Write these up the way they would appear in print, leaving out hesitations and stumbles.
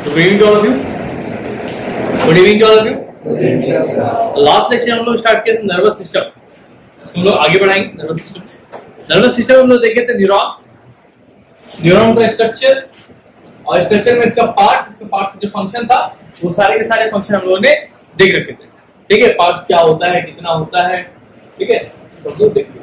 Good evening to all of you. Good evening to all of you. Last lecture हम लोग start किया nervous system, इसको हम लोग आगे बढ़ाएंगे। नर्वस सिस्टम हम लोग देखे थे न्यूरॉन का स्ट्रक्चर और स्ट्रक्चर में इसका पार्ट जो फंक्शन था वो सारे के सारे फंक्शन हम लोगों ने देख रखे थे। ठीक है, पार्ट क्या होता है, कितना होता है, ठीक है, सब लोग देखिए।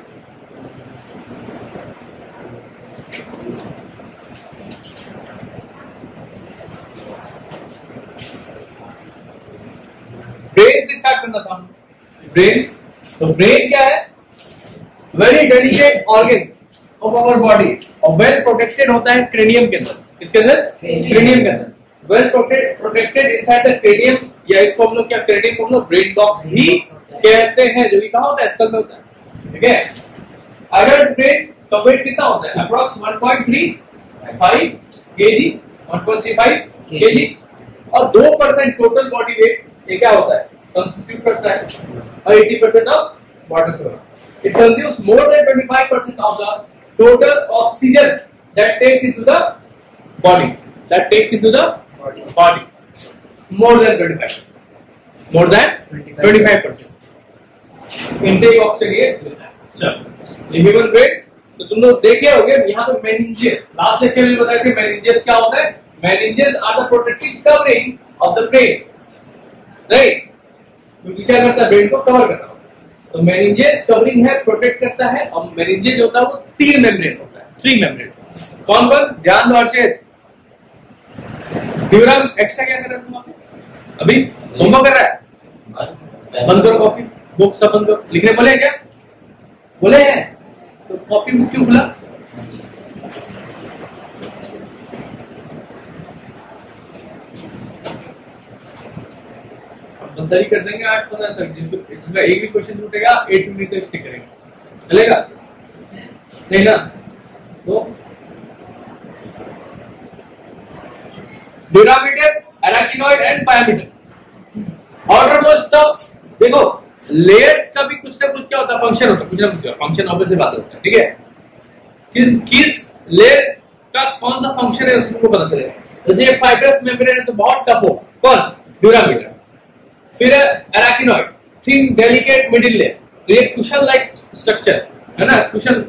ब्रेन से स्टार्ट करना था। ब्रेन, तो ब्रेन क्या है? Very delicate organ of our body और वेल प्रोटेक्टेड होता है क्रेनियम के अंदर। किसके अंदर? क्रेनियम के अंदर। Well protected inside the cranium, या इसको हम लोग क्या क्रेनियम को हम लोग ब्रेन बॉक्स ही कहते हैं, जो कि कहां होता है? स्कल में होता है। ठीक है, अडल्ट ब्रेन का वेट कितना होता है? अप्रॉक्स 1.35 केजी, 1.35 केजी, और 2% टोटल बॉडी वेट ये क्या होता है? कंस्टिट्यूट करता है, और 80% of water solution. It consumes more than 25% of the total oxygen that takes into the body, more than 25% intake oxygen ये लेता है। चलो, ह्यूमन ब्रेन, तो तुम लोग देखे होंगे यहाँ पे मेनिंजेस, लास्ट लेक्चर में बताया कि मेनिंजेस क्या होता है? Meninges are the protective covering of the brain, right? क्योंकि क्या करता है? ब्रेन को कवर करता है। तो मेनिंजेस कवरिंग है, प्रोटेक्ट करता है, और मेनिंजेस होता है वो 3 मेम्ब्रेन होता है, 3 मेम्ब्रेन। कौन कौन? ध्यान दो अर्षित। ड्यूरम एक्स्ट्रा क्या कर रहा है तुम अभी? होमवर्क कर रहा है? बंद करो कॉपी बुक, सब बंद करो। लिखने बोले क्या? बोले हैं तो कॉपी बुक क्यों खुला? कंपलसरी कर देंगे 8-15 तक, जिसका एक भी क्वेश्चन छूटेगा 8 मिनट तक स्टिक करेंगे, चलेगा? नहीं ना? तो dura mater, arachnoid and pia mater. Outer most of, देखो लेयर्स का भी कुछ ना कुछ क्या होता है? फंक्शन होता है, कुछ ना कुछ फंक्शन ऑब्वियसली बात होता है। ठीक है, किस लेयर का कौन सा फंक्शन है उसको पता चलेगा। जैसे ये फाइब्रस मेम्ब्रेन है तो बहुत टफ हो, कौन? ड्यूरामीटर। फिर arachnoid, thin delicate middle layer, तो ये कुशन लाइक स्ट्रक्चर है ना, कुशन।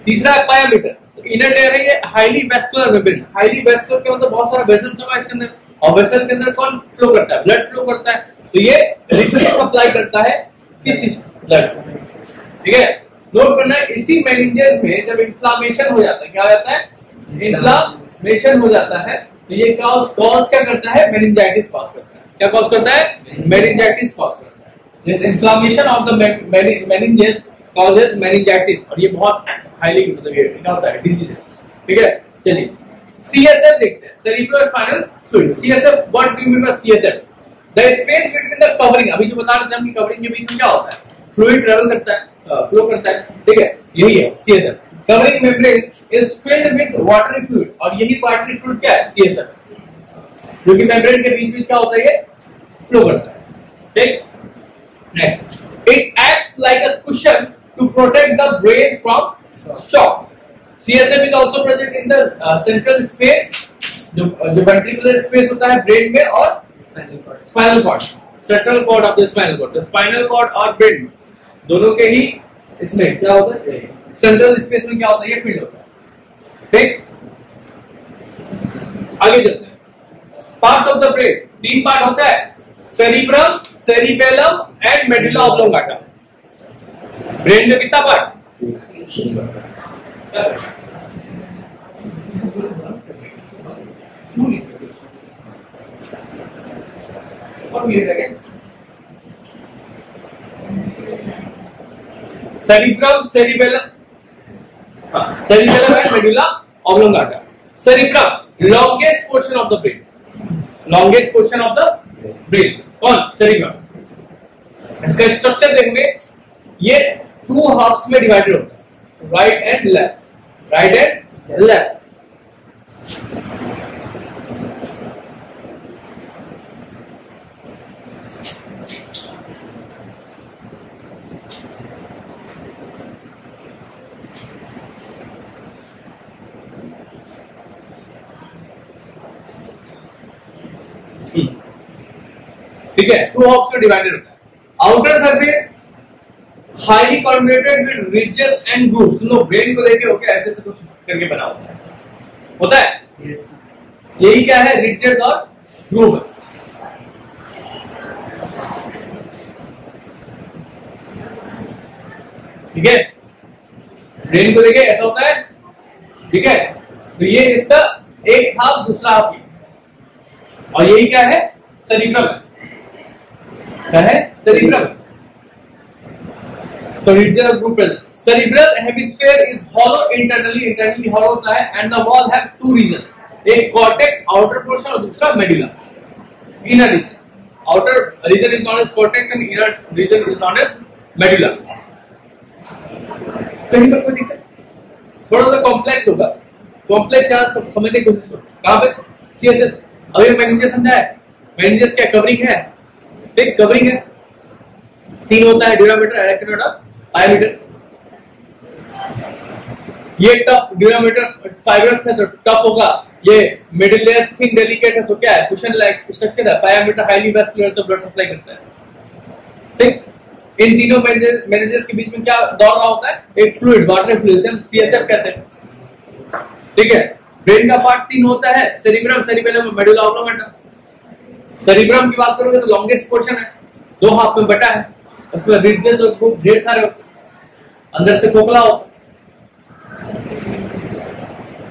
तीसरा है पायामीटर, इनर लेयर है ये highly vascular membrane. Highly vascular के मतलब बहुत सारा वेसल्स होगा इसके अंदर, और वेसल के अंदर कौन फ्लो करता है? ब्लड फ्लो करता है, तो ये रिचली सप्लाई करता है किस ब्लड। ठीक है, नोट करना है, इसी मेनिंजेस में जब इन्फ्लामेशन हो जाता है, क्या हो जाता है? इन्फ्लामेशन हो जाता है, तो ये कॉज क्या करता है? मेनिंजाइटिस कॉज करता है। क्या कॉज करता है? मेनिंजाइटिस कॉज करता है। This inflammation of the meninges causes meningitis, और ये बहुत हाईली मतलब ये क्या होता है? डिसीज है। ठीक है, चलिए सीएसएफ देखते हैं, cerebrospinal fluid. CSF, what do you mean by CSF? The space between the covering. अभी जो बता रहे थे हम कि कवरिंग के बीच में क्या होता है? फ्लूइड ट्रेवल करता है, फ्लो करता है। ठीक है, यही है CSF. Covering membrane is filled with watery fluid, और यही वाटरी फ्लूइड क्या है? सीएसएफ, जो कि मेम्ब्रेन के बीच क्या होता है? ये फ्लो करता है। ठीक, next, it acts like a cushion to protect the brain from shock. CSF is also present in the central space, जो ventricular space होता है ब्रेन में, और spinal cord, central cord of the spinal cord. The spinal cord और brain दोनों के ही इसमें क्या होता है? central space में क्या होता है? ये फील्ड होता है। ठीक, आगे चलते हैं। Part of the brain, 3 part होता है, cerebrum, cerebellum and medulla oblongata. Brain में कितना part? Cerebrum, cerebellum and medulla oblongata. Cerebrum, longest portion of the brain, longest portion of the brain, कौन? सेरिब्रम। इसका स्ट्रक्चर देखेंगे, ये 2 हाफ्स में divided होता है, right and left, right and left. ठीक है, टू हॉप्स में डिवाइडेड होता है। Outer surface highly convoluted with ridges and grooves. सुनो, ब्रेन को लेके होके ऐसे से कुछ करके बना होता है यस यही क्या है, रिजेस और ग्रूव। ठीक है, ब्रेन को लेके ऐसा होता है। ठीक है, तो ये इसका एक हाफ दूसरा हाफ ये, और यही क्या है, सेरिब्रम है। क्या है, सेरिब्रम। तो region of group present. Cerebral hemisphere is hollow internally hollow होता है and the wall have two region, एक कॉर्टेक्स आउटर पोर्शन और दूसरा medulla inner region. Outer region is known as cortex and inner region is known as medulla. कहीं पर कोई दिक्कत, थोड़ा सा कॉम्प्लेक्स होगा, कॉम्प्लेक्स यहां समझने की कोशिश करो। कहां पे, सीएसएस। अभी मैग्नीशियस समझा है, मैग्नीशियस क्या कवरिंग है, ठीक, कवरिंग है। तीन होता है, ड्यूरामीटर, इलेक्ट्रोड और डायमीटर। ये टफ ड्यूरामीटर फाइबरस है तो टफ होगा, ये मिडिल लेयर थिन डेलिकेट है तो क्या है, कुशन लाइक स्ट्रक्चर है। डायमीटर हाईली वैस्कुलर तो ब्लड सप्लाई करता है। ठीक, इन तीनों मेनिंजेस के बीच में क्या दौड़ रहा होता है, एक फ्लूइड, वाटर फ्लूइड, हम सीएसएफ कहते हैं। ठीक है, ब्रेन का पार्ट तीन होता है, cerebrum, cerebellum, medulla oblongata. Cerebrum की बात करोगे तो लॉन्गेस्ट पोर्शन है, दो हाफ में बटा है, उसमें रिजेस और ग्रुप ढेर सारे होते, अंदर से खोखला होता।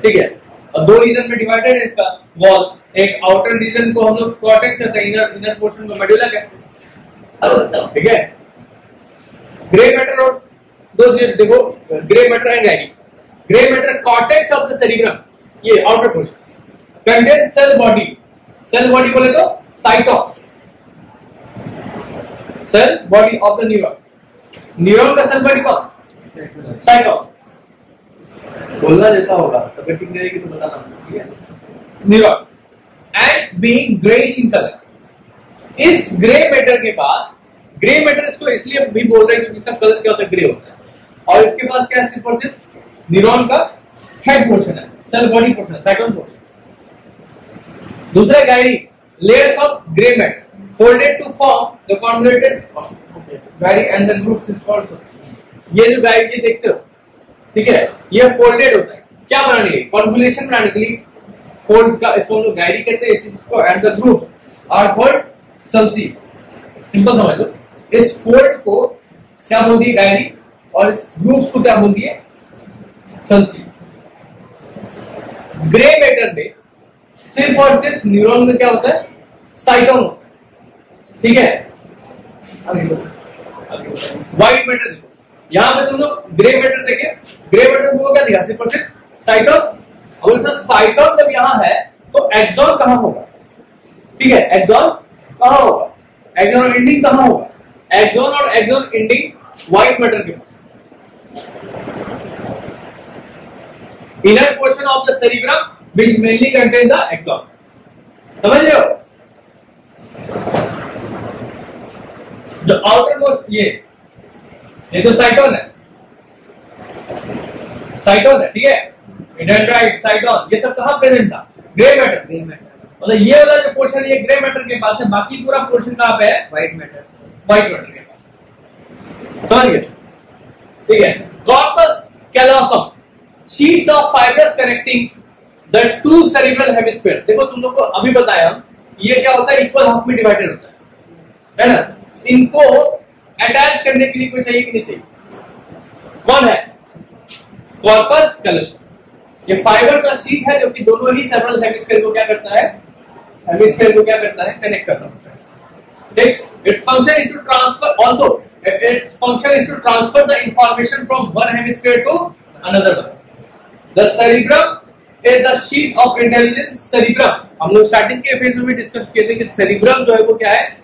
ठीक है, और दो रीजन में डिवाइडेड है इसका वॉल। एक आउटर रीजन को हम लोग कॉर्टेक्स कहते हैं, इनर पोर्शन को मेडुला कहते हैं। ठीक है, ग्रे मैटर और दो चीज देखो, grey matter and gyri. Grey matter cortex of the cerebrum, ये outer portion contains cell body. Cell body बोले तो cyton, cell body of the neuron. Neuron का सेल बॉडी कौन, साइटोन। बोलना जैसा होगा, तबियत ठीक रहेगी तो बताना, ठीक है। Neuron and being greyish in colour. इस ग्रे मैटर के पास, ग्रे मैटर इसको इसलिए भी बोल रहे हैं क्योंकि इसका कलर क्या होता है, ग्रे होता है। और इसके पास क्या है, सिर्फ और सिर्फ न्यूरॉन का हेड पोर्शन है, सेल बॉडी पोर्शन है, साइटोन पोर्शन। दूसरा gyri, layers of grey matter folded to form the convoluted gyri and the groups is called. ये जो गायरी ये देखते हो, ठीक है, ये फोल्डेड होता है क्या बनाने के लिए, कॉन्वोल्यूशन बनाने के लिए। फोल्ड्स का इसको हम लोग गायरी कहते हैं, इसको and the group are called sulci. Simple समझ लो, इस फोल्ड को क्या बोल दिए, गायरी, और इस ग्रुप्स को क्या बोल दिए, सल्सी। ग्रे मैटर में सिर्फ और सिर्फ न्यूरॉन में क्या होता है, साइटोन। ठीक है, व्हाइट मैटर देखो, यहां पे तुम लोग ग्रे मैटर देखे, ग्रे मैटर को क्या दिखा, सिर्फ और सिर्फ साइटोन। और साइटोन जब यहां है तो एक्सॉन कहां होगा, ठीक है, एक्सॉन कहां होगा, एक्सॉन और एंडिंग कहां होगा, एक्सॉन और एक्सॉन एंडिंग व्हाइट मैटर के पास। Inner portion of the cerebrum which mainly contain the axon। समझ रहे हो, जो आउटर मोस्ट ये तो साइटोन है, साइटोन है, ठीक है, डेंड्राइट, साइटोन, ये सब कहां प्रेजेंट था, ग्रे मैटर। ग्रे मैटर मतलब ये वाला जो पोर्शन ये ग्रे मैटर के पास है, बाकी पूरा पोर्शन कहां पे है, व्हाइट मैटर, व्हाइट मैटर के पास। समझ गए, ठीक है। Corpus callosum, sheets of fibres connecting the two cerebral hemisphere. देखो तुम लोग को अभी बताया, ये क्या होता है, इक्वल हाफ में डिवाइडेड होता है ना। इनको अटैच करने के लिए कोई चाहिए कि नहीं चाहिए, कौन है, कॉर्पस कैलोसम। ये फाइबर का शीट है जो कि दोनों ही सेरिब्रल हेमिस्फीयर को क्या करता है, हेमिस्फीयर को क्या करता है, कनेक्ट करता है। ठीक, its function is to transfer also, its function is to transfer the information from one hemisphere to another one. The cerebrum is the sheet of intelligence। Cerebrum हम लोग स्टार्टिंग के फेज में भी डिस्कस किए थे कि सेरिब्रम जो है वो क्या है,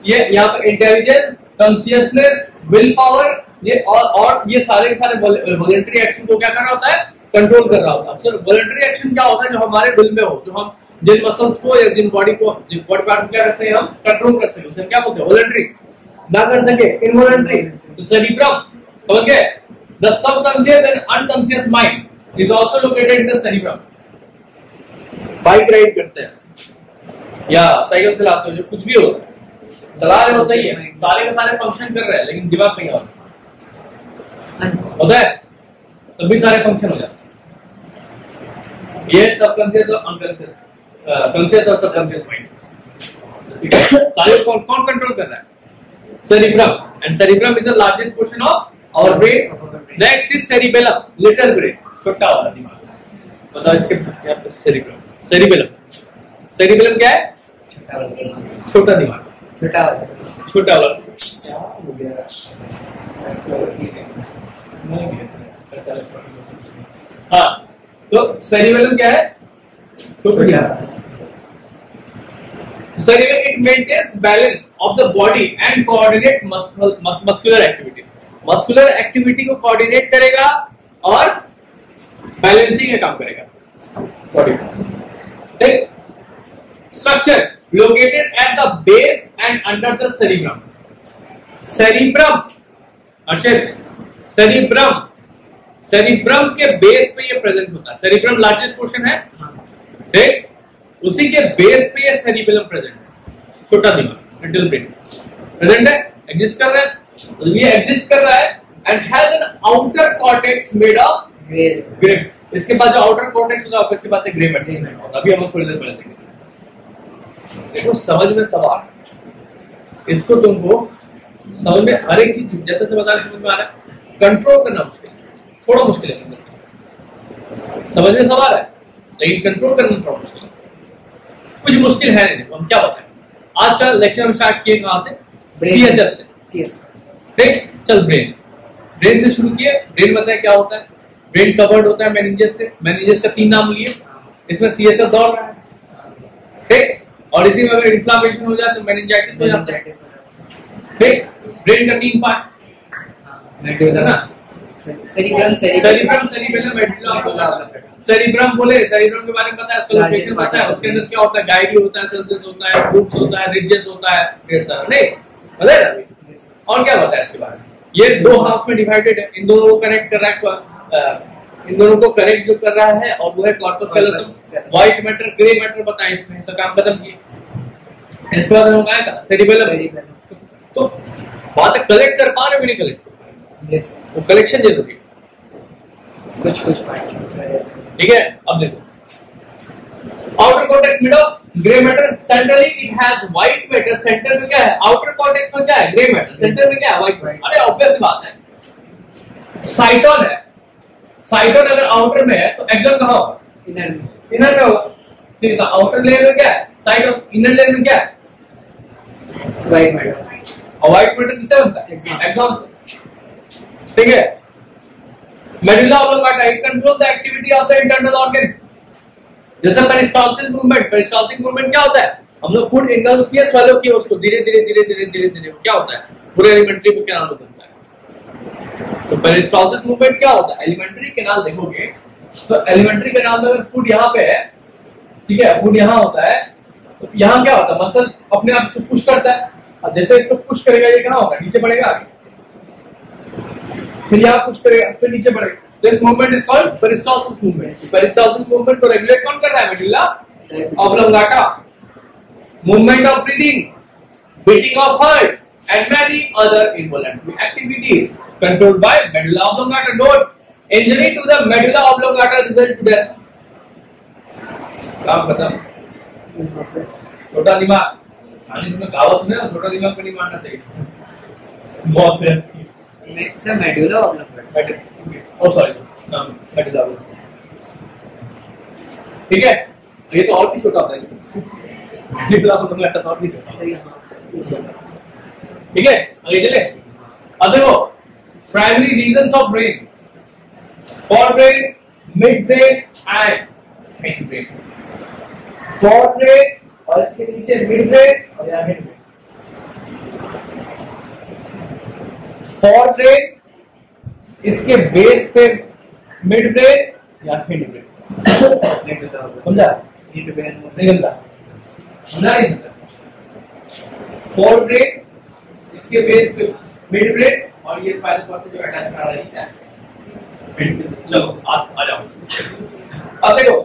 ये यहाँ पर इंटेलिजेंस, कॉन्शियसनेस, विल पावर, ये और ये सारे के सारे वॉलंटरी एक्शन को क्या कर रहा होता है, कंट्रोल कर रहा होता है। सर वॉलंटरी एक्शन क्या होता है, जो हमारे विल में हो, जो हम जिन मसल्स को या जिन बॉडी पार्ट को क्या कर सके, हम कंट्रोल कर सके, उसे क्या बोलते हैं, वॉलंटरी। ना कर सके, इनवॉलंटरी। तो सेरिब्रम समझ गए, the subconscious and unconscious mind is also located in the cerebrum। Bike ride करते हैं, या साइकिल चलाते हो, जो कुछ भी हो चला रहे हो सही है, सारे के सारे फंक्शन कर रहे हैं लेकिन दिमाग नहीं होता है, तभी सारे फंक्शन हो जाते हैं। ये सबकॉन्शियस और अनकॉन्शियस, कॉन्शियस और सबकॉन्शियस माइंड, सारे कौन कंट्रोल कर रहा है? Cerebrum, and cerebrum is the largest portion of our brain. Next is cerebellum, little brain, छोटा वाला दिमाग। बताओ इसके यहाँ पे सेरिब्रम, सेरिबेलम, सेरिबेलम क्या है? छोटा दिमाग, छोटा वाला। हाँ, तो सेरिबेलम क्या है? छोटा दिमाग। Cerebellum, it maintains balance of the body and coordinate muscular activity. Muscular activity को coordinate करेगा और balancing का काम करेगा body का। ठीक? Structure located at the base and under the cerebrum. Cerebrum, Arshit, cerebrum, cerebrum के base पे ये present होता है। Cerebrum largest portion है, ठीक? उसी के बेस पे ये सेरिबेलम प्रेजेंट है, छोटा दिमाग, लिटिल ब्रेन प्रेजेंट है, एग्जिस्ट कर रहा है। ये एग्जिस्ट कर रहा है and has an outer cortex made of grey. इसके बाद जो आउटर कॉर्टेक्स होता है ऑब्वियसली बात है ग्रे मैटर होता है। अभी हम थोड़ी देर पहले देखेंगे। देखो समझ में सवाल, इसको तुमको समझ में हर एक चीज जैसे से बता समझ में आ रहा है, कंट्रोल करना मुश्किल, थोड़ा मुश्किल है। समझ में सवाल है लेकिन कंट्रोल करना थोड़ा मुश्किल है, कुछ मुश्किल है नहीं। हम क्या बताएं, आज का लेक्चर हम स्टार्ट किए कहां से? सीएसएफ से। ठीक, चल ब्रेन से शुरू किए। ब्रेन बताए क्या होता है? ब्रेन कवर्ड होता है मेनिंजेस से, मेनिंजेस का 3 नाम लिए, इसमें सीएसएफ दौड़ रहा है, ठीक, और इसी में अगर इन्फ्लेमेशन हो जाए तो मेनिंजाइटिस हो जाता है। ठीक, ब्रेन का 3 पार्ट है ना, cerebrum, cerebellum, medulla oblongata. Cerebrum बोले, सेरिब्रम के बारे में पता है, इसका लोकेशन पता है, उसके अंदर क्या होता है? गाइडी होता है, सेल्सेस होता है, ग्रुप्स होता है, रिजेस होता है, ढेर सारा, नहीं पता है अभी? और क्या पता है इसके बारे में? ये 2 हाफ में डिवाइडेड है, इन दोनों को कनेक्ट कर रहा है, इन दोनों को कनेक्ट जो कर रहा है और वो है corpus callosum. White matter, grey matter पता है, इसमें सब काम खत्म किए। इसके बाद हम आएगा सेरिबेलम। तो बात है कलेक्ट कर पा रहे हो, नहीं कलेक्ट वो कलेक्शन जरूरी है, कुछ पार्ट, ठीक है। अब देखो, outer cortex made of grey matter, centrally it has white matter. Centre में क्या है? आउटर कॉर्टेक्स में क्या है? Grey matter. सेंटर में क्या है? White matter. अरे ऑब्वियस बात है, साइटोन है। साइटोन अगर आउटर में है तो एक्सोन कहां होगा? इनर में होगा। ठीक है, आउटर लेयर में क्या है? साइटोन। इनर लेयर में क्या है? White matter. और व्हाइट मैटर किससे बनता है? एक्सोन। ठीक है, medulla oblongata, it control the activity of the internal organ. जैसे पेरिस्टाल्सिस मूवमेंट, पेरिस्टाल्सिक मूवमेंट क्या होता है? हम लोग फूड इंडल्स किए, स्वेलो किए उसको, धीरे धीरे क्या होता है? पूरे एलिमेंट्री कैनाल में बनता है। तो पेरिस्टाल्सिस मूवमेंट क्या होता है? एलिमेंट्री कैनाल देखोगे तो एलिमेंट्री कैनाल में अगर फूड यहाँ पे है, ठीक है, फूड यहाँ होता है, तो यहाँ क्या होता है? मसल अपने आप इसको पुश करता है, और जैसे इसको पुश करेगा ये कहाँ होगा? नीचे बढ़ेगा आगे, फिर यहाँ पुश करेगा, फिर नीचे बढ़ेगा। This movement is called peristalsis movement. Peristalsis movement को रेगुलेट कौन कर रहा है? Medulla oblongata. Movement of breathing, beating of heart and many other involuntary activities controlled by medulla oblongata. Note, injury to the medulla oblongata result to death. काम खत्म। छोटा दिमाग, इसमें कहावत सुने, छोटा दिमाग को नहीं मारना चाहिए, बहुत fair. Medulla oblongata, sorry medulla oblongata, ठीक है। ये तो और भी छोटा होता है, मेडुला ऑब्लांगाटा तो और भी छोटा, ठीक है। आगे चले। अब देखो, primary reasons of brain, fore brain, mid brain and hind brain. Fore brain और इसके नीचे मिड ब्रेन और यहाँ हिंड ब्रेन। फोर ब्रेन, इसके बेस पे मिड ब्रेन या हिंड ब्रेन, समझा? हिंड ब्रेन नहीं समझा? नहीं समझा? फोर ब्रेन, इसके बेस पे मिड ब्रेन और ये स्पाइनल कॉर्ड से जो अटैच कर रहा है, चलो आप आ जाओ। अब देखो,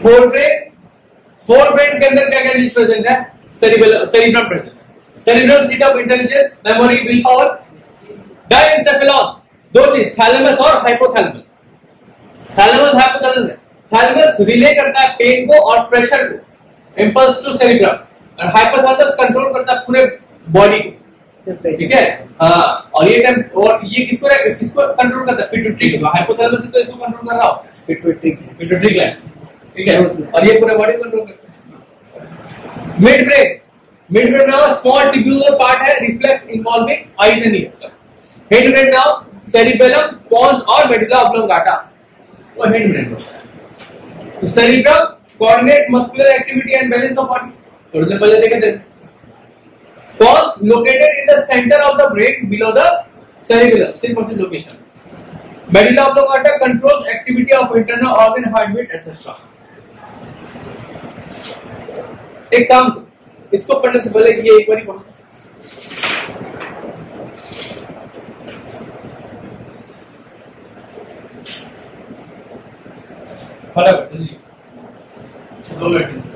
फोर ब्रेन, फोर ब्रेन के अंदर क्या क्या चीज प्रेजेंट है? सेरिब्रम प्रेजेंट है। Cerebrum seat of intelligence, memory, will power. Diencephalon दो चीज, थैलेमस और hypothalamus. Thalamus hypothalamus, thalamus relay करता है पेन को और प्रेशर को, इंपल्स टू सेरिब्रम, और हाइपोथैलेमस कंट्रोल करता है पूरे बॉडी को, ठीक है। हाँ, और ये किसको कंट्रोल करता है? पिट्यूटरी को। हाइपोथैलेमस तो इसको कंट्रोल कर रहा होता है, पिट्यूटरी ग्लैंड, ठीक है। और ये पूरे बॉडी को कंट्रोल करता है। Mid brain now small tubular part है, reflex involving eyes and ears. Head brain now cerebellum, pons और मेडुला ऑब्लोंगाटा, वो हेड ब्रेन होता है। तो cerebrum coordinate muscular activity and balance of body, थोड़ी देर पहले देखे थे। Pons located in the center of the brain below the cerebellum, simple location. Medulla oblongata controls activity of internal organ, heartbeat, etc. एक काम, इसको पढ़ने से पहले ये एक बार पढ़ो। फटाफट जल्दी, 2 मिनट।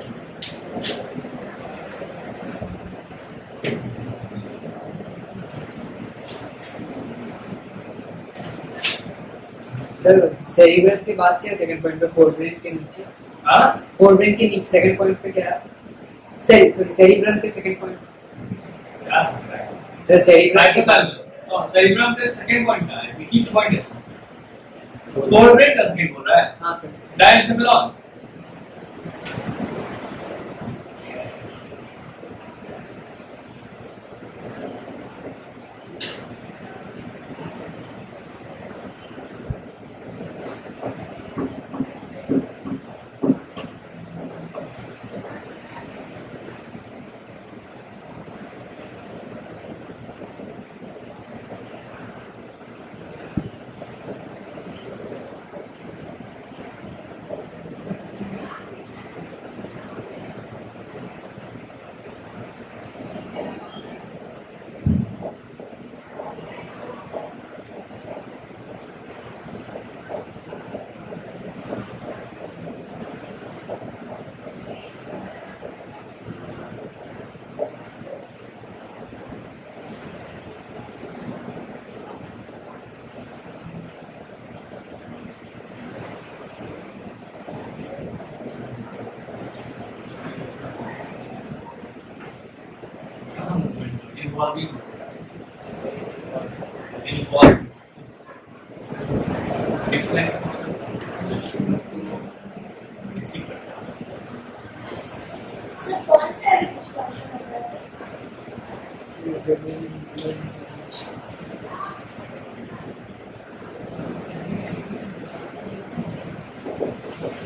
सर सेरिब्रम के बाद क्या सेकंड पॉइंट पे? फोर ब्रेन के नीचे। हाँ, फोर ब्रेन के नीचे सेकंड पॉइंट पे क्या है? सॉरी सेरिब्रम के सेकंड पॉइंट क्या सर? सेरिब्रम के सेरिब्रम के सेकंड पॉइंट का है, की पॉइंट है फोर ब्रेन का सेकंड बोल रहा है। हाँ सर, डायएंसेफेलॉन।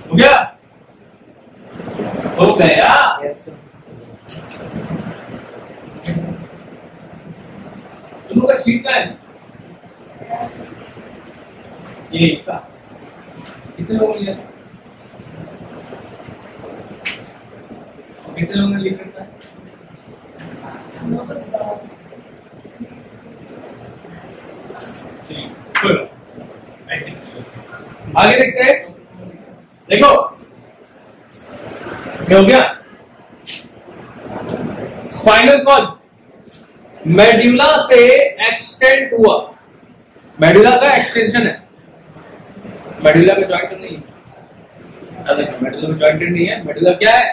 हो गया? हो गया? Yes sir. तुम लोग का शीट का है ये, इसका कितने लोगों ने लिया? कितने लोगों ने लिख रखा है? ऐसे आगे देखते हैं। देखो क्या हो गया? स्पाइनल कॉर्ड मेडुला से एक्सटेंड हुआ, मेडुला का एक्सटेंशन है, मेडुला का जॉइंट नहीं है, मेडुला का जॉइंट नहीं है, मेडुला क्या है?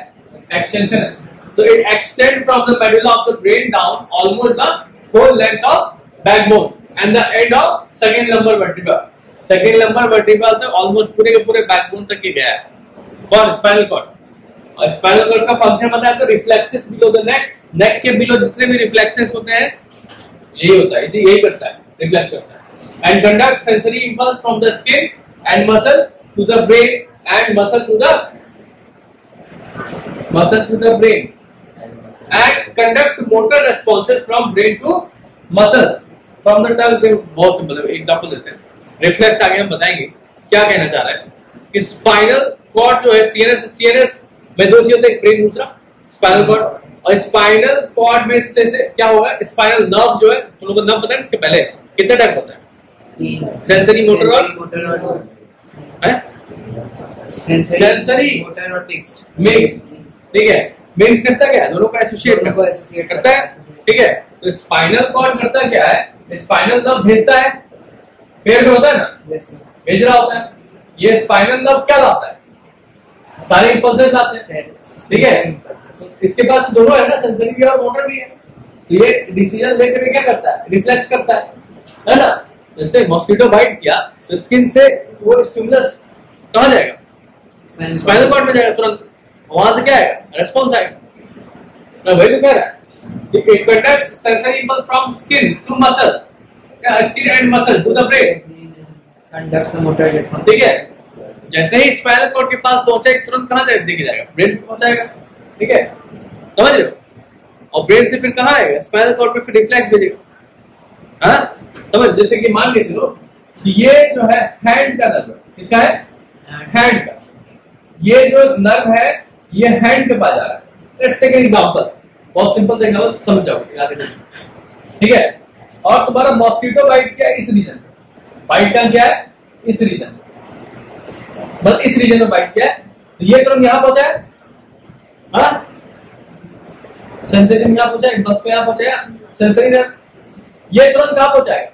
एक्सटेंशन है। तो it extend from the medulla of the brain down almost the whole length of backbone and the end of second lumbar vertebra. Second lumbar vertebra से ऑलमोस्ट पूरे के पूरे बैकबोन तक ही गया है। कौन? Spinal cord. और स्पाइनल कॉर्ड का फंक्शन पता है तो reflexes below the neck, neck के बिलो जितने भी रिफ्लेक्सेस होते हैं यही होता है, इसी यही करता है, रिफ्लेक्स करता है। And conduct sensory impulse from the skin and muscle to the brain and muscle to the brain and conduct motor responses from brain to muscles from the tongue. बहुत सिंपल एग्जांपल देते हैं, reflex आगे हम बताएंगे क्या कहना चाह रहा है कि स्पाइनल कॉर्ड जो है सीएनएस में दो चीज होते हैं, ब्रेन दूसरा स्पाइनल कॉर्ड, और स्पाइनल कॉर्ड में से क्या होगा? स्पाइनल नर्व जो है, तुम लोगों को नर्व पता है इसके पहले कितने टाइप होता है? सेंसरी, मोटर और सेंसरी, मोटर और मिक्स्ड। ठीक है। मेंस करता क्या है, दोनों को एसोसिएट करता है, ठीक है। तो स्पाइनल कॉर्ड करता क्या है, स्पाइनल नर्व भेजता है, पेयर में होता है ना, भेज रहा होता है। ये स्पाइनल नर्व क्या लाता है, सारे इंपल्सेस लाते हैं, ठीक है। तो इसके पास दोनों है ना, सेंसरी भी और मोटर भी है। तो ये डिसीजन लेकर क्या करता है, रिफ्लेक्स करता है ना। जैसे मॉस्किटो बाइट किया तो स्किन से वो स्टिमुलस कहाँ जाएगा, स्पाइनल कॉर्ड में जाएगा तुरंत, वहां से क्या आएगा, रेस्पॉन्स आएगा। वही तो कह रहा है, it conducts sensory impulse from skin to muscle, skin and muscle to the brain, conducts the motor response, ठीक है। जैसे ही स्पाइनल कॉर्ड के पास पहुंचे तुरंत कहाँ देके जाएगा, ब्रेन पे पहुंचाएगा, ठीक है, समझ रहे हो। और ब्रेन से फिर कहाँ आएगा, स्पाइनल कॉर्ड पे फिर रिफ्लेक्स भेजेगा, हाँ समझ। जैसे कि मान के चलो ये जो है हैंड का नर्व, किसका है, हैंड का। ये जो नर्व है ये हैंड के पास जा रहा है। लेट्स टेक एन एग्जांपल, बहुत सिंपल सा एग्जांपल, समझ जाओगे, ठीक है। और तुम्हारा मॉस्किटो बाइट किया इस रीजन, बाइट का क्या है, इस रीजन, बस इस रीजन में बाइट किया है, तो ये तुरंत यहां पहुंचा है, हाँ सेंसेशन यहां पहुंचा है, बस को यहां पहुंचाया, सेंसरी नर्व, ये तुरंत कहां पहुंचाएगा,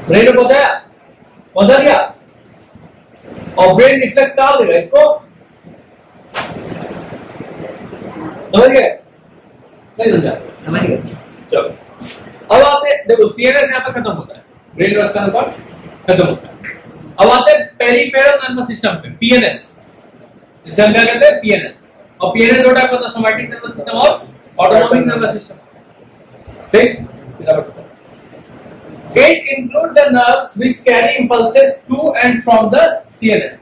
ब्रेन में पहुंचाया, पहुंचा दिया। और ब्रेन रिफ्लेक्स कहां देगा इसको, समझ गए, नहीं समझा, समझ गए। चलो अब आते, देखो सीएनएस यहाँ पे खत्म होता है, ब्रेन और स्पाइनल कॉर्ड खत्म होता है। अब आते हैं पेरिफेरल नर्वस सिस्टम पे, पीएनएस, इसे हम क्या कहते हैं, पीएनएस। और पीएनएस दो टाइप का होता है, सोमैटिक नर्वस सिस्टम और ऑटोनॉमिक नर्वस सिस्टम, ठीक। It includes the nerves which carry impulses to and from the CNS.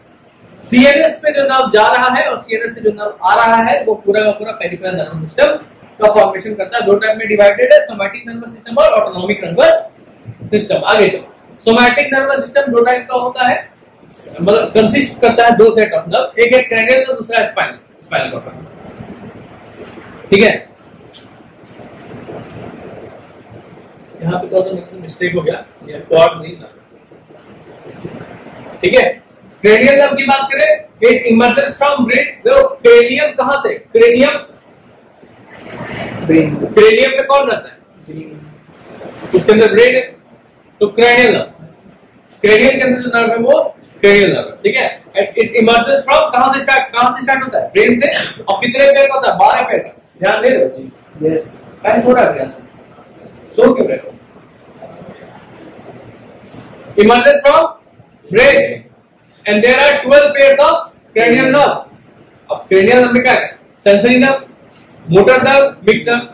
CNS पे जो नर्व जा रहा है और CNS से जो नर्व आ रहा है वो पूरा का पूरा पेरिफेरल नर्वस सिस्टम का फॉर्मेशन करता है। दो टाइप में डिवाइडेड है, सोमैटिक नर्वस सिस्टम और ऑटोनॉमिक नर्वस सिस्टम। आगे चलो, सोमैटिक नर्वस सिस्टम दो टाइप का होता है, मतलब कंसिस्ट करता है दो सेट ऑफ नर्व, एक है क्रैनियल और दूसरा स्पाइनल कॉर्ड, ठीक है। यहाँ पे तो मिस्टेक हो गया, ये कॉर्ड नहीं था, ठीक है। क्रेनियल नर्व की बात करें, इट इमर्जेस फ्रॉम ब्रेन। देखो क्रेनियम कहां से, क्रेनियम, ब्रेन, क्रेनियम में कौन रहता है, उसके अंदर ब्रेन है, तो क्रेनियल नर्व, क्रेनियल के अंदर जो नर्व है वो क्रेनियल नर्व, ठीक है। इट इमर्जेस फ्रॉम, कहां से स्टार्ट होता है, ब्रेन से। और कितने पेयर का होता है, 12 पेयर का, ध्यान दे रहे हो जी, यस, कैसे हो रहा है, सो क्यों रहे हो, emerges from brain and there are 12 pairs of cranial nerve. अब cranial nerve में क्या है, sensory nerve, motor nerve, mixed nerve,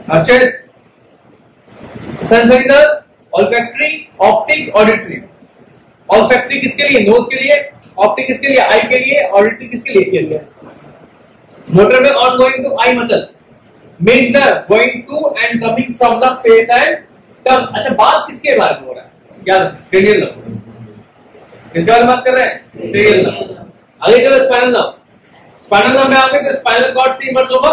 अच्छा, sensory nerve, olfactory, optic, auditory। olfactory किसके लिए, nose के लिए, optic किसके लिए, eye के लिए, auditory किसके लिए, motor में ongoing to eye muscle, mixed nerve going to and coming from the face and tongue। अच्छा, बात किसके बारे में हो रहा है, क्या, क्रेनियल नर्व, किसके बारे में बात कर रहे हैं, क्रेनियल नर्व। आगे चलो स्पाइनल नर्व, स्पाइनल नर्व में आगे तो स्पाइनल कॉर्ड से इमर्ज होगा,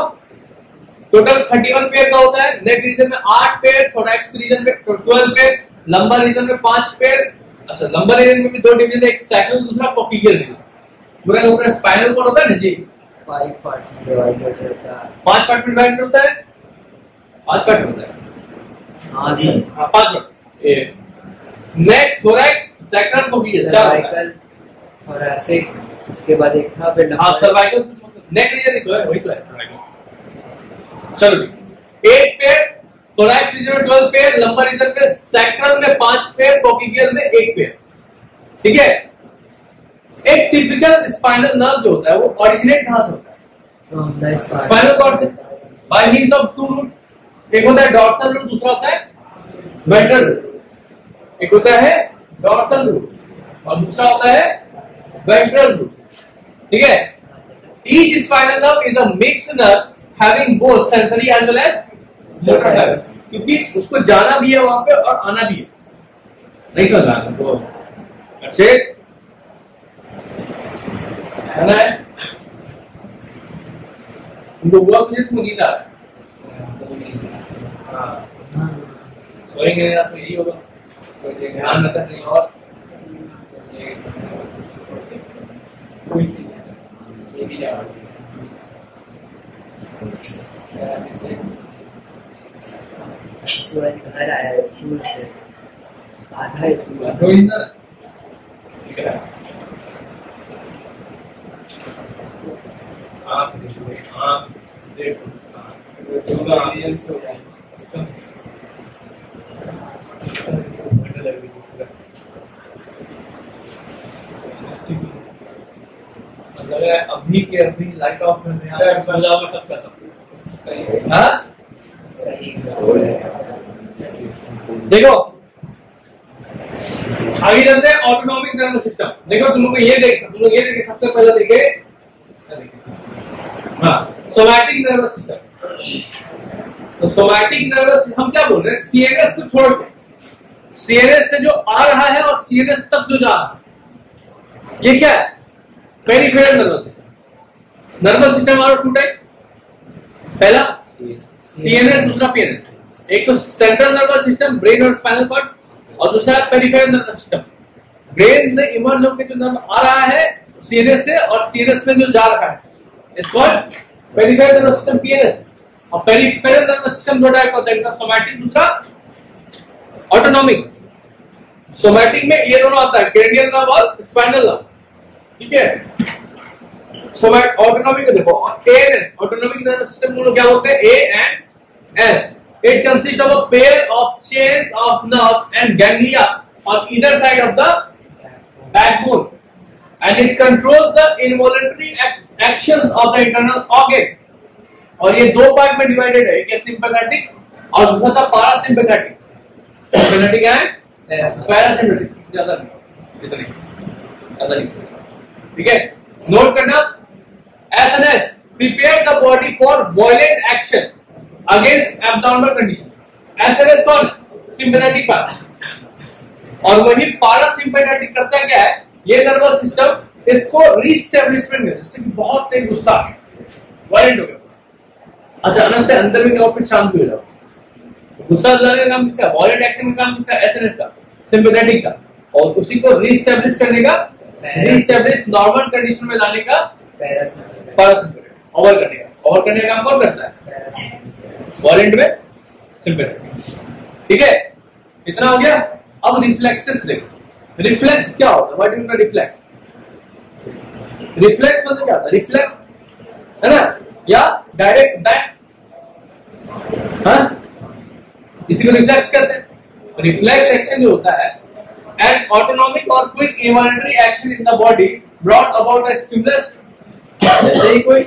टोटल 31 पेयर का होता है। नेक रीजन में 8 पेयर, थोरैक्स रीजन में 12 पेयर, लंबर रीजन में 5 पेयर। अच्छा, लंबर रीजन में भी दो डिवीजन है, एक सैक्रल दूसरा कोक्लियर रीजन। पूरा का पूरा स्पाइनल कॉर्ड होता है ना जी, 5 पार्ट में डिवाइडेड होता है, 5 पार्ट में डिवाइडेड होता है, 5 पार्ट होता है, हां sir, 5 part, neck, thorax, sacral, cochlear, cervical, thoracic, उसके बाद एक था फिर हां सर्वाइकल, नेक रीजन ही तो है, वही तो है सर्वाइकल। चलो 8 पेयर, थोरैक्स रीजन में 12 पेयर, लंबर रीजन में, सैक्रल में 5 पेयर, कोक्लियर में 1 पेयर, ठीक है। एक टिपिकल स्पाइनल नर्व जो होता है वो ओरिजिनेट कहां से होता है, स्पाइनल कॉर्ड से, बाय मींस ऑफ 2 रूट। एक होता है डॉर्सल रूट, दूसरा होता है वेंट्रल रूट। एक होता है डॉर्सल रूट और दूसरा होता है वेंट्रल रूट, ठीक है। Each spinal nerve is a mixed nerve having both sensory as well as motor nerves, क्योंकि उसको जाना भी है वहां पे और आना भी है, नहीं समझ रहा आपको, अच्छे है ना। उनको हुआ मुझे तुम नींद आ रहा है, सोएंगे या तो यही होगा, ध्यान रखना नहीं और ये भी सूरज घर आया है स्कूल से, आधा स्कूल अभी के अभी लाइट ऑफ कर सबका सब। हाँ सही देखो आगे चलते हैं ऑटोनॉमिक नर्वस सिस्टम। देखो तुम लोग ये देखे सबसे पहले देखे हाँ सोमैटिक नर्वस सिस्टम। तो सोमैटिक नर्वस हम क्या बोल रहे हैं, सीएनएस को छोड़ के सीएनएस से जो आ रहा है और सीएनएस तक जो जा रहा है ये क्या है, peripheral nervous system. Nervous system और टू टाइप, पहला सीएनएस दूसरा पीएनएस। एक तो सेंट्रल नर्वस सिस्टम ब्रेन और स्पाइनल कॉर्ड और दूसरा पेरिफेरल नर्वस सिस्टम। ब्रेन से इमर्ज होकर जो नर्व आ रहा है सीएनएस से और सीएनएस में जो जा रहा है इसको पेरिफेरल नर्वस सिस्टम पीएनएस। और पेरिफेरल नर्वस सिस्टम दो टाइप होता है, एक सोमैटिक दूसरा ऑटोनॉमिक। सोमैटिक में ये दोनों आता है, क्रेनियल नर्व और स्पाइनल नर्व, ठीक है। सोमैटिक ऑटोनॉमिक को देखो और एएनएस ऑटोनॉमिक नर्वस सिस्टम दोनों क्या होते हैं, A and S. It consists of a pair of chains of nerves and ganglia on either side of the backbone, and it controls the involuntary actions of the internal organ. और ये दो part में divided है, एक sympathetic और दूसरा था parasympathetic. Sympathetic है पैरासिम्पैथेक, ज्यादा नहीं, ठीक है। नोट करना, SNS prepare the body for violent action against abnormal condition. SNS कौन है, सिंपैथेटिक पार्ट। और वही पैरासिम्पैथेटिक करता है क्या है, ये नर्वस सिस्टम इसको रीस्टैब्लिशमेंट में, जिससे कि बहुत तेज गुस्सा आ गया, वायलेंट हो गया, अचानक से अंदर में क्या फिर शांत हो जाओ। गुस्सा दिलाने का काम किसका, वायलेंट एक्शन का काम किसका, एसएनएस का, सिंपैथेटिक का। और उसी को रीस्टैब्लिश करने का, रीस्टैब्लिश नॉर्मल कंडीशन में लाने का पैरासिम्पैथेटिक। ओवर करने का काम कौन करता है, वायलेंट में सिंपैथेटिक, ठीक है। इतना हो गया। अब रिफ्लेक्सेस देखो। रिफ्लेक्स क्या होता है, what is the reflex? Reflex मतलब क्या होता है, रिफ्लेक्ट है ना, या डायरेक्ट बैक, हाँ इसी को रिफ्लेक्स कहते हैं। रिफ्लेक्स एक्शन जो होता है एन ऑटोनॉमिक और quick involuntary action in the body brought about a stimulus. जैसे ही कोई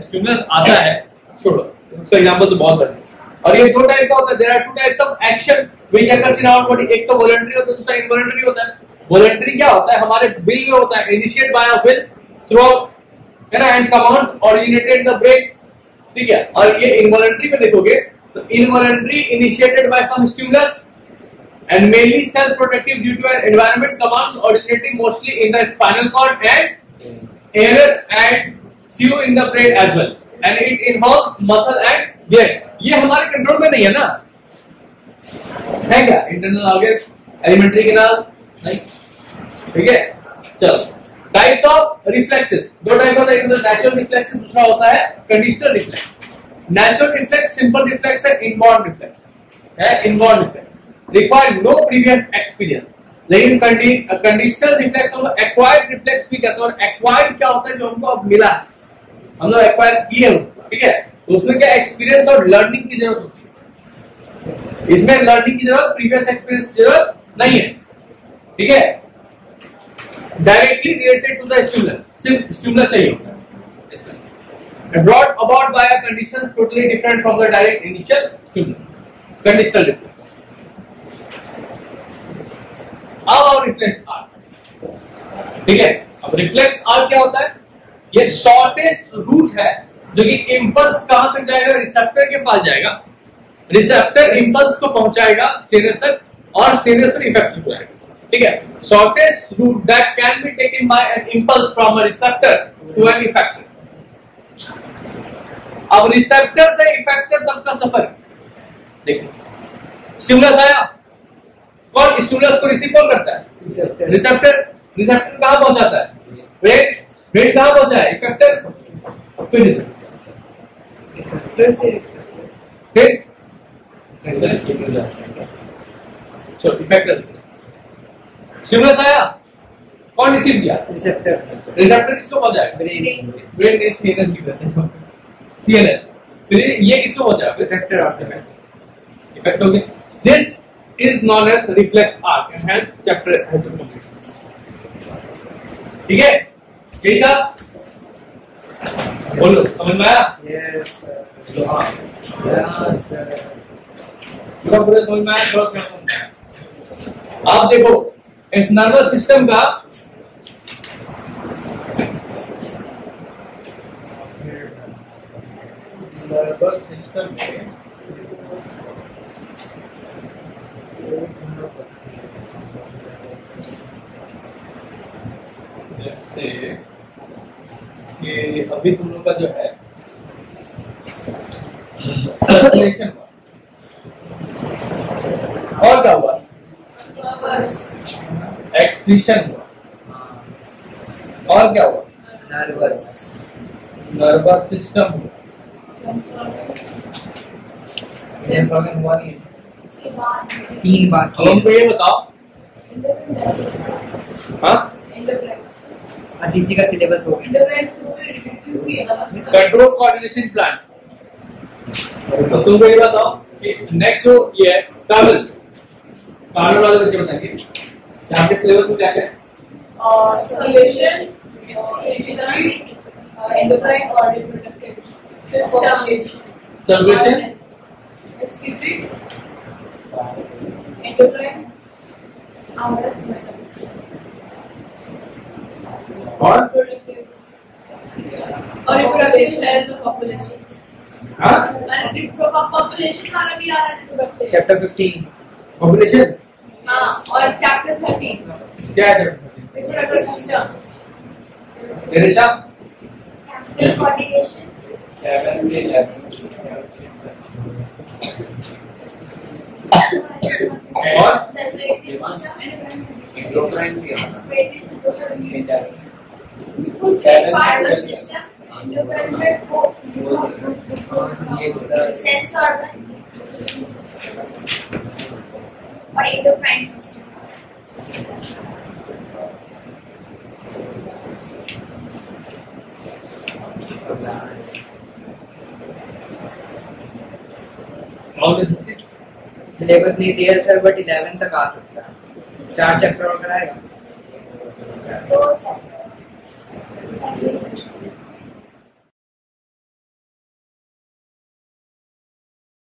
स्टिमुलस आता है, छोड़ो उसका एग्जांपल तो बहुत बड़ा है। और ये दो टाइप का होता है, there are two types of action which occurs in our body. एक तो वॉलंटरी होता है, दूसरा इनवॉलंटरी होता है। वॉलंटरी क्या होता है, हमारे विल में होता है, initiate by a will through है ना, and command originated the brain, ठीक है। और ये इनवॉलंटरी में देखोगे तो involuntary initiated by some stimulus and mainly self protective due to an environment commands originating mostly in the spinal cord and areas and few in the brain as well, and it involves muscle and blood. ये हमारे control में नहीं है ना, है क्या, internal organ elementary के नाम नहीं, ठीक है। चलो टाइप्स ऑफ रिफ्लेक्सेस, दो टाइप होता है, एक नेचुरल रिफ्लेक्स, दूसरा होता है conditional reflex. Natural reflex simple reflex है, इनबॉर्न रिफ्लेक्स है, inborn reflex require no previous experience। लेकिन कंडीशनल रिफ्लेक्स को एक्वायर्ड रिफ्लेक्स भी कहते हैं। और एक्वायर्ड क्या होता है, जो हमको अब मिला है, हम लोग एक्वायर किए, ठीक है। तो उसमें क्या एक्सपीरियंस और लर्निंग की जरूरत होती है, इसमें लर्निंग की जरूरत, प्रीवियस एक्सपीरियंस की जरूरत नहीं है, ठीक है। Directly related to the stimulus, सिर्फ स्टिमुलस चाहिए होता है इसमें। Brought about by a conditions totally different from the direct initial stimulus, conditional reflex. अब रिफ्लेक्स आर, ठीक है। अब रिफ्लेक्स आर क्या होता है, ये शॉर्टेस्ट रूट है जो कि इंपल्स कहां तक जाएगा, रिसेप्टर के पास जाएगा, रिसेप्टर इंपल्स को पहुंचाएगा सीनियस तक और सीनियस पर इफेक्ट हो जाएगा, ठीक है। Shortest route that can be taken by an impulse from a receptor to an effector. अब रिसेप्टर से इफेक्टर तक का सफर देखो, स्टिमुलस आया, कौन स्टिमुलस को रिसीव कौन करता है, रिसेप्टर। रिसेप्टर कहां पहुंचाता है, ब्रेन। ब्रेन कहां पहुंचा है, इफेक्टर। और फिर रिसेप्टर इफेक्टर से रिसेप्टर फिर चलो इफेक्टर स्टिमुलस आया, कौन रिसीव किया? रिसेप्टर रिसेप्टर किसको पहुंचाएगा? ब्रेन ब्रेन सीएनएस की कहते हैं, सीएनएस। फिर ये किसको पहुंचाएगा? इफेक्टर और इफेक्ट हो गया। This is known as reflex arc and hence chapter has been completed. ठीक है, यही था, बोलो समझ में आया? यस तो हाँ सर पूरा समझ में आया? थोड़ा क्या समझ में आया? आप देखो इस नर्वस सिस्टम का नर्वस सिस्टम में जैसे कि अभी तुम लोग का जो है सर्कुलेशन और क्या हुआ? एक्सक्रीशन हुआ और क्या हुआ? नर्वस नर्वस सिस्टम हुआ, हुआ नहीं। 3 बाकी है। हमको ये बताओ, हाँ सीसी का सिलेबस हो गया। Control coordination plan. तो तुमको ये बताओ कि नेक्स्ट जो ये है ट्रैवल, ट्रैवल वाले बच्चे बताएंगे यहाँ के सिलेबस में क्या क्या है? Circulation, endocrine or reproductive system, circulation, excretory, endocrine, और reproductive, और reproduction health of population. हाँ Population वाला भी आ रहा है reproductive. चैप्टर 15 पॉपुलेशन हाँ, और chapter 13 क्या है? reproductive system. निरेशा Chemical coordination. 7 से 11 और Circulatory system, endocrine भी है। respiratory system, Seven part system, endocrine sense organ और endocrine system. और जैसे सिलेबस नहीं दिया सर, बट 11 तक आ सकता है। 4 चैप्टर और कराएगा। 2 chapter.